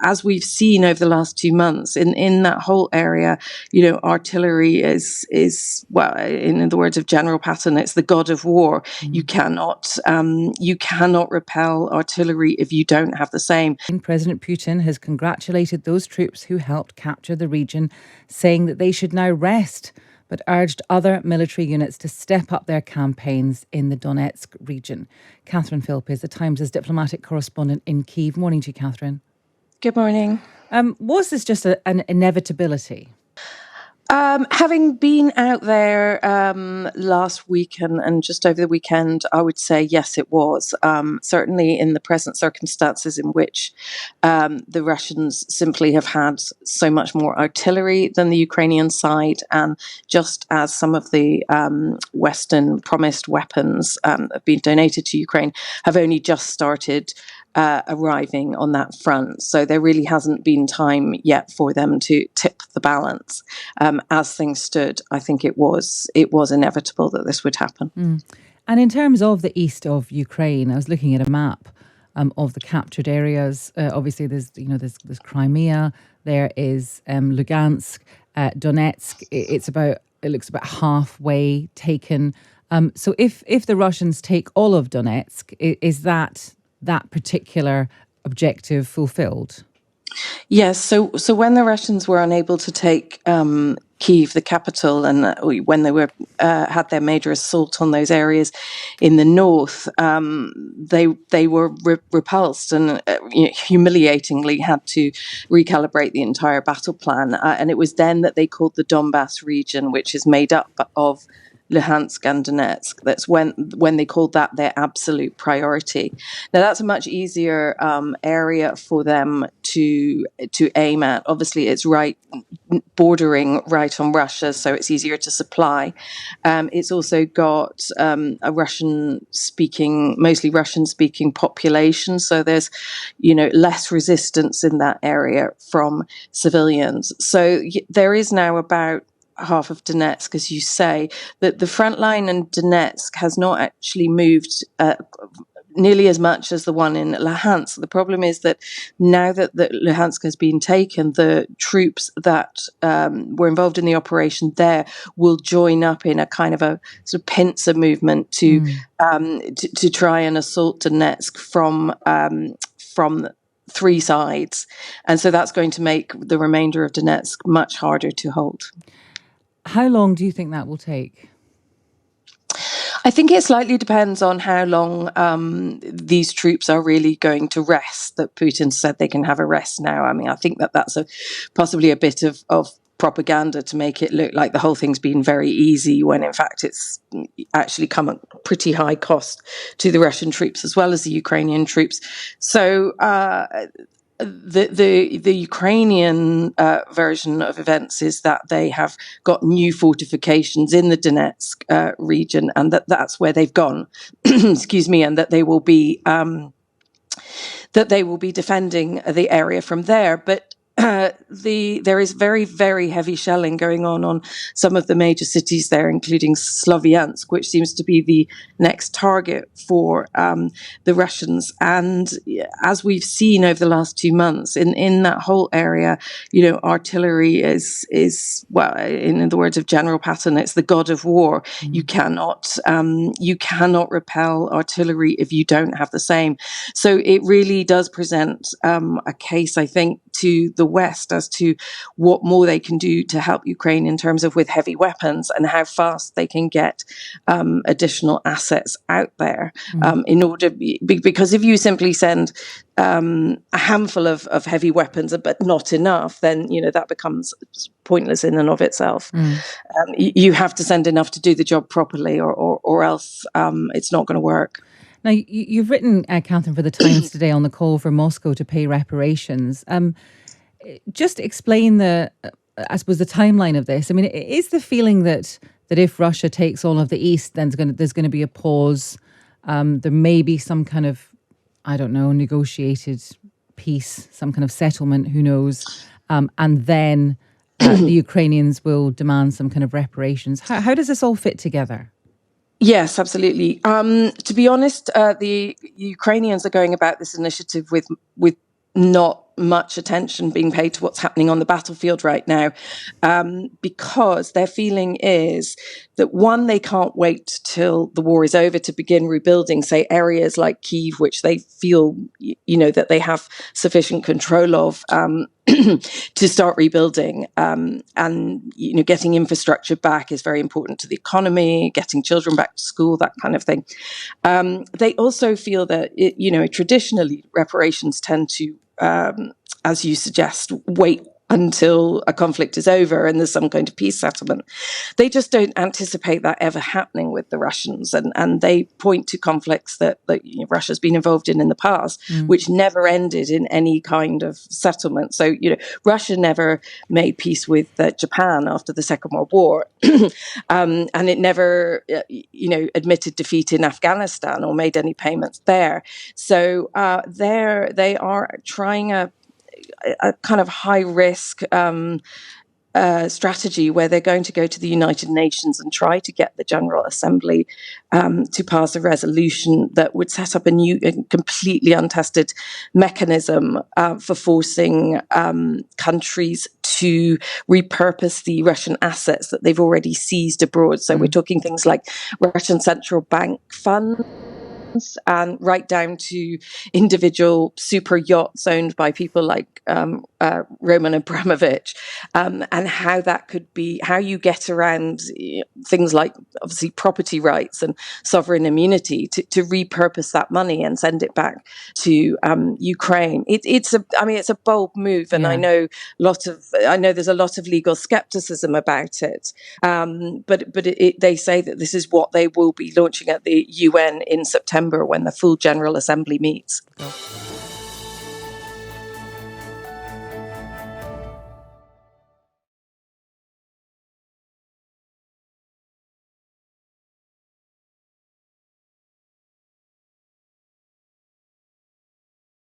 as we've seen over the last 2 months, in that whole area, artillery is well, in the words of General Patton, it's the god of war. You cannot repel artillery if you don't have the same. President Putin has congratulated those troops who helped capture the region, saying that they should now rest, but urged other military units to step up their campaigns in the Donetsk region. Catherine Philp is the Times' diplomatic correspondent in Kyiv. Morning to you, Catherine. Good morning. Was this just an inevitability? Having been out there last week and just over the weekend, I would say yes, it was. Certainly in the present circumstances in which the Russians simply have had so much more artillery than the Ukrainian side, and just as some of the Western promised weapons have been donated to Ukraine have only just started arriving on that front. So there really hasn't been time yet for them to tip the balance. As things stood, I think it was inevitable that this would happen. And in terms of the east of Ukraine, I was looking at a map of the captured areas. Obviously, there's Crimea, there is Luhansk, Donetsk. It looks about halfway taken. So if the Russians take all of Donetsk, is that particular objective fulfilled? Yes. So when the Russians were unable to take Kyiv, the capital, and when they were had their major assault on those areas in the north, they were repulsed and humiliatingly had to recalibrate the entire battle plan. And it was then that they called the Donbas region, which is made up of Luhansk and Donetsk. That's when they called that their absolute priority. Now that's a much easier area for them to aim at. Obviously, it's bordering right on Russia, so it's easier to supply. It's also got a mostly Russian-speaking population, so there's less resistance in that area from civilians. So there is now about half of Donetsk, as you say, that the front line in Donetsk has not actually moved nearly as much as the one in Luhansk. The problem is that now that Luhansk has been taken, the troops that were involved in the operation there will join up in a kind of a sort of pincer movement to try and assault Donetsk from three sides. And so that's going to make the remainder of Donetsk much harder to hold. How long do you think that will take? I think it slightly depends on how long these troops are really going to rest, that Putin said they can have a rest now. I mean, I think that's possibly a bit of propaganda to make it look like the whole thing's been very easy, when in fact it's actually come at pretty high cost to the Russian troops as well as the Ukrainian troops. So the Ukrainian version of events is that they have got new fortifications in the Donetsk region, and that's where they've gone. Excuse me, and that they will be defending the area from there. But there is very, very heavy shelling going on some of the major cities there, including Slavyansk, which seems to be the next target for the Russians. And as we've seen over the last 2 months, in that whole area, artillery is well, in the words of General Patton, it's the god of war. You cannot repel artillery if you don't have the same. So it really does present a case, I think, to the West as to what more they can do to help Ukraine in terms of with heavy weapons, and how fast they can get additional assets out there in order, because if you simply send a handful of heavy weapons but not enough, then that becomes pointless in and of itself. You have to send enough to do the job properly, or else it's not going to work. Now, you've written, Catherine, for the Times today on the call for Moscow to pay reparations. Just explain the timeline of this. I mean, is the feeling that if Russia takes all of the east, then there's going to be a pause? There may be some kind of, I don't know, negotiated peace, some kind of settlement, who knows? And then the Ukrainians will demand some kind of reparations. How does this all fit together? Yes, absolutely. To be honest, the Ukrainians are going about this initiative with not much attention being paid to what's happening on the battlefield right now, because their feeling is that, one, they can't wait till the war is over to begin rebuilding, say, areas like Kyiv, which they feel, that they have sufficient control of, to start rebuilding. And, getting infrastructure back is very important to the economy, getting children back to school, that kind of thing. They also feel that, traditionally reparations tend to, as you suggest, wait until a conflict is over and there's some kind of peace settlement. They just don't anticipate that ever happening with the Russians. And they point to conflicts that Russia's been involved in the past, which never ended in any kind of settlement. So, Russia never made peace with Japan after the Second World War. And it never, admitted defeat in Afghanistan or made any payments there. So they are trying a kind of high risk strategy where they're going to go to the United Nations and try to get the General Assembly to pass a resolution that would set up a new and completely untested mechanism for forcing countries to repurpose the Russian assets that they've already seized abroad. So we're talking things like Russian central bank funds, and right down to individual super yachts owned by people like Roman Abramovich, and how that could be, how you get around things like obviously property rights and sovereign immunity to repurpose that money and send it back to Ukraine. It's a bold move, and I know there's a lot of legal skepticism about it, but they say that this is what they will be launching at the UN in September when the full General Assembly meets.